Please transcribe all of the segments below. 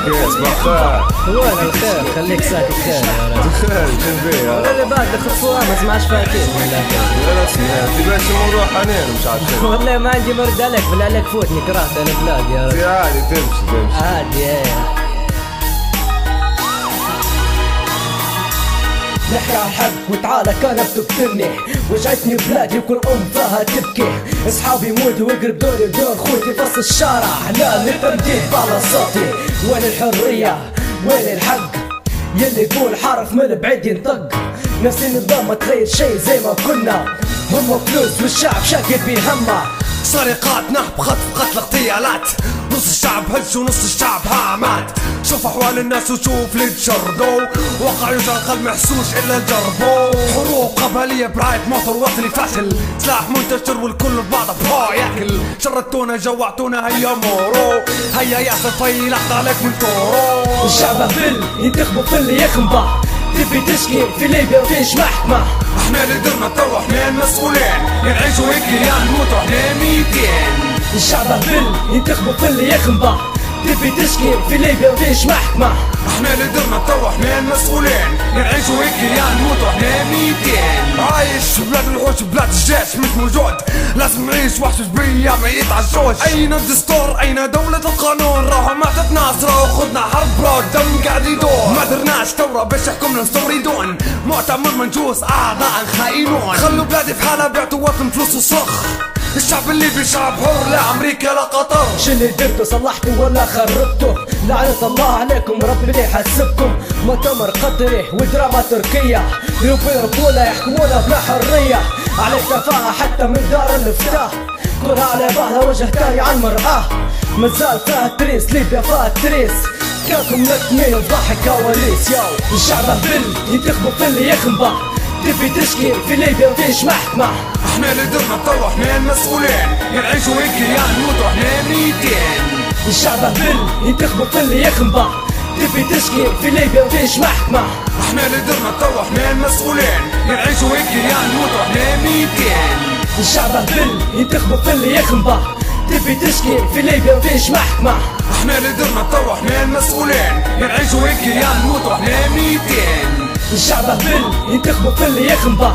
كيف صباح خير؟ وين الخير؟ خليك ساكت خير يا رجل. خير شنو بيه يا ولا اللي بعد خطوة ما سمعش فيها كيف ولا لا سمعت باش الموضوع حنين مش عارف والله ما عندي مرد عليك بالله عليك فوتني كرهت البلاد يا رجل. عادي تمشي عادي ايه. نحكي عن الحق وتعالى كانت تقتلني، وجعتني بلادي وكل فيها تبكي، اصحابي يموتوا ويقرب دوري ودور خوتي فصل الشارع، لا نفهم جيت على صوتي. وين الحرية؟ وين الحق؟ يلي يقول حرف من بعيد ينطق، نفس النظام ما تغير شي زي ما كنا، هم فلوس والشعب شاكر بهمه، سرقات نهب خطف قتل اغتيالات، نص الشعب هج ونص الشعب مات. شوف احوال الناس وشوف اللي تشردوا، وقع يوجع القلب محسوش الا جربوا. حروب قبليه براية موتر وطني فاشل، سلاح منتشر والكل ببعضه بها ياكل. شردتونا جوعتونا هيا مورو، هيا يا صفي لحظة عليك من كورو. الشعب هبل ينتخبوا في اللي يخنبه، تبي تشكي في ليبيا وفيش محكمة. احنا اللي درنا تو احنا المسؤولين، يا نعيشوا هيك يا نموتوا احنا 200. الشعب هبل ينتخبوا في اللي يخنبه، تبي تشكي في ليبيا وفيش محكمة. احنا اللي درنا تو احنا المسؤولين، يا نعيشوا هيك يا نموتوا احنا 200. عايش بلاد الوحوش بلاد الجيش مش موجود، لازم نعيش وحش بيا ما يتعشوش. اين الدستور؟ اين دولة القانون؟ راحوا ما تتناصروا وخذنا حرب برود دم قاعد يدور. ما درناش ثورة باش يحكمنا مستوردون، مؤتمر منجوس اعضاء خائنون. خلوا بلادي في حالها بعتوا وطن فلوس وصخ، الشعب الليبي شعب حر لا امريكا لا قطر. شو اللي درتوا صلحتوا ولا خربتوا؟ لعنة الله عليكم ربي يحسبكم. مؤتمر قطري ودراما تركية، يربونا يحكمونا بلا حرية، على التفاهة حتى من دار الافتاء، كلها على بعضها وجه تاني على المرآة. مازال فيها تريس ليبيا فيها تريس، كانكم نتمين وضحك كواليس. ياو الشعب هبل ينتخبوا في اللي يخنبه، تبي تشكي في ليبيا وفيش محكمة. احنا اللي درنا تو احنا المسؤولين، يا نعيشوا هيك يا نموتوا احنا 200. الشعب هبل ينتخبوا في اللي يخنبه، تبي تشكي في ليبيا وفيش محكمة. احنا اللي درنا تو احنا المسؤولين، يا نعيشوا هيك يا نموتوا احنا 200. الشعب هبل ينتخبوا في اللي يخنبه، تبي تشكي في ليبيا وفيش محكمة. احنا اللي درنا تو احنا المسؤولين، يا نعيشوا هيك يا نموتوا احنا 200. الشعب هبل ينتخبوا في اللي يخنبه،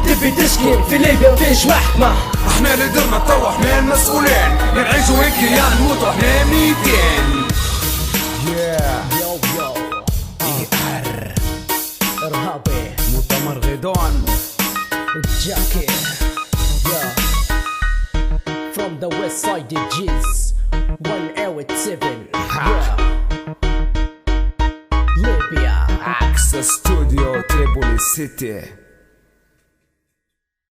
تبي تشكي في ليبيا وفيش محكمة. احنا اللي درنا تو احنا المسؤولين، يا نعيشوا هيك يا نموتوا احنا 200. يو يو إرهابي مؤتمر غيدون جاكي from the west side DJs 187 Libya Access Studio Tripoli City.